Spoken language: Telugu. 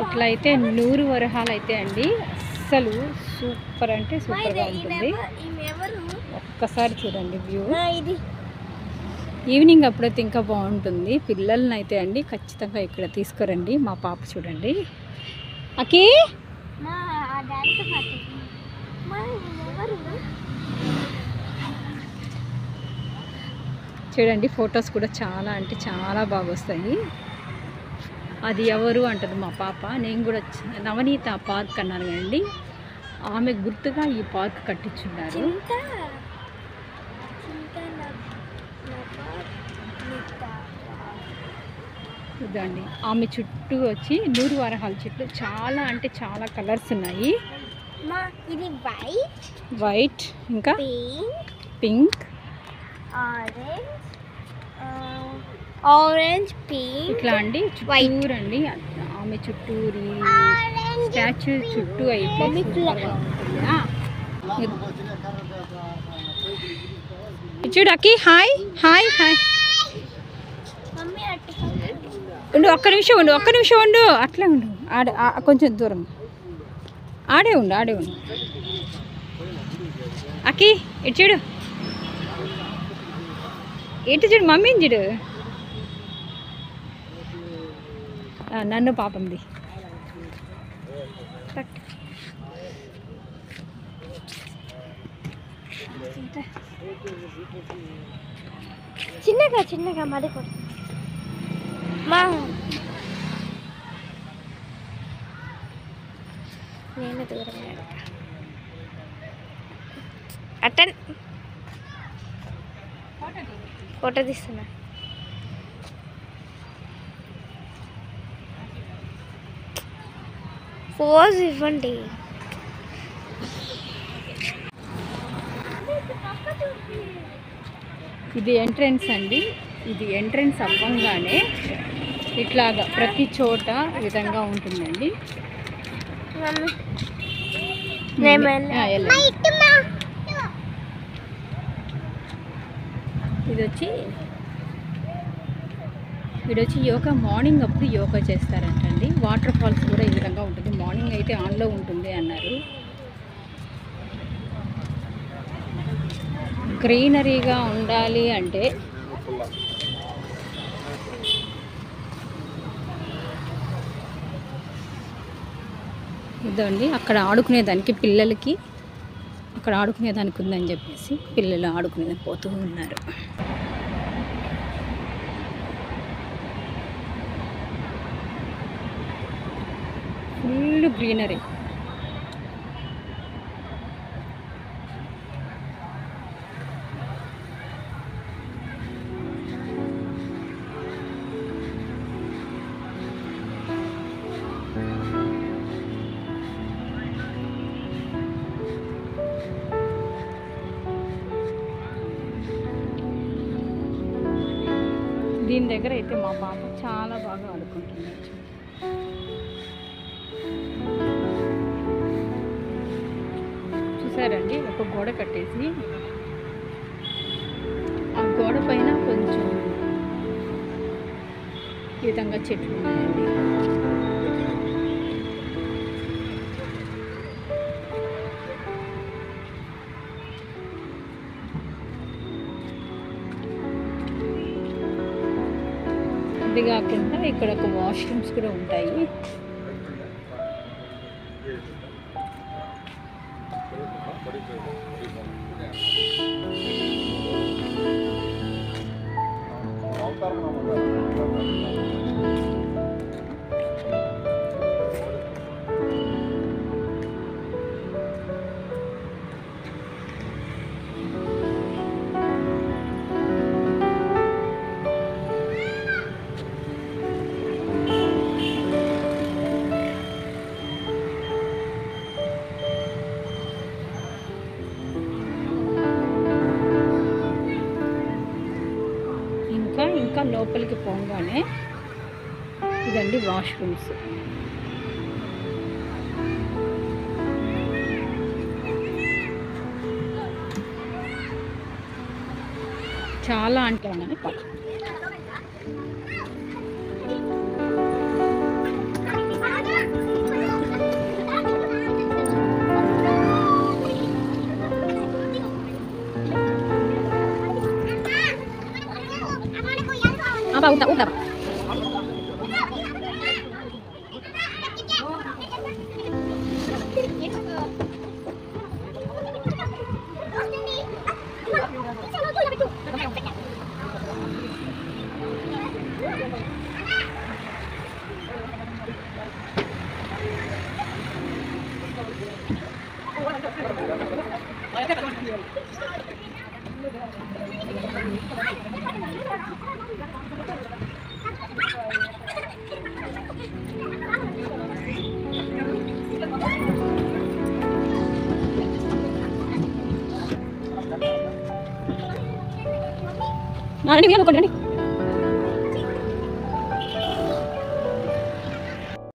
ఇట్లయితే 100 వరహాలు అయితే అండి, అస్సలు సూపర్ అంటే సూపర్గా ఉంటుంది. ఒక్కసారి చూడండి వ్యూ. ఈవినింగ్ అప్పుడైతే ఇంకా బాగుంటుంది. పిల్లల్ని అయితే అండి ఖచ్చితంగా ఇక్కడ తీసుకురండి. మా పాప చూడండి, అకి చూడండి, ఫొటోస్ కూడా చాలా అంటే చాలా బాగా వస్తాయి. అది ఎవరు అంటది మా పాప. నేను కూడా నవనీత పార్క్ అన్నాను కదండి, ఆమె గుర్తుగా ఈ పార్క్ కట్టించున్నారు. ఇదండి ఆమె చుట్టూ వచ్చి 100 వరహాల చెట్లు, చాలా అంటే చాలా కలర్స్ ఉన్నాయి. ఇది వైట్, ఇంకా పింక్, ఆరెంజ్, పింక్, ఇట్లా అండి చుట్టూరు అండి. ఆమె చుట్టూరి స్టాచ్యూ చుట్టూ అయితే చూడకి. Hi hi hi. ఉండు, ఒక్క నిమిషం ఉండు, అట్లే ఉండు. కొంచెం దూరం ఆడే ఉండు. అకి ఇటు చూడు, మమ్మీని చూడు. నన్ను పాపంది. చిన్నగా మరి మా నేను దూరంగా అటెన్ ఫోటో తీస్తున్నా. పోజ్ ఇవ్వండి. ఇది ఎంట్రన్స్ అండి. ఇది ఎంట్రన్స్ అవ్వంగానే ఇట్లాగా ప్రతి చోట విధంగా ఉంటుందండి. ఇది వచ్చి యోగా, మార్నింగ్ అప్పుడు యోగా చేస్తారంటండి. వాటర్ ఫాల్స్ కూడా ఈ విధంగా ఉంటుంది. మార్నింగ్ అయితే ఆన్లో ఉంటుంది అన్నారు. గ్రీనరీగా ఉండాలి అంటే ఇదండి, అక్కడ ఆడుకునేదానికి పిల్లలకి, అక్కడ ఆడుకునేదానికి ఉందని చెప్పేసి పిల్లలు ఆడుకునేదానికి పోతూ ఉన్నారు. Full greenery. దీని దగ్గర అయితే మా పాప చాలా బాగా ఆడుకుంటుంది. చూసారండి, ఒక గోడ కట్టేసి ఆ గోడ పైన కొంచెం ఈ విధంగా చెట్లు ఉన్నాయండి. ఇది కాకుండా ఇక్కడ ఒక వాష్రూమ్స్ కూడా ఉంటాయి. ఇంకా లోపలికి పోగానే ఇదండి వాష్రూమ్స్. చాలా అంటే బాబా ఊపుతా ఊపుతా రండి మీరు అనుకోండి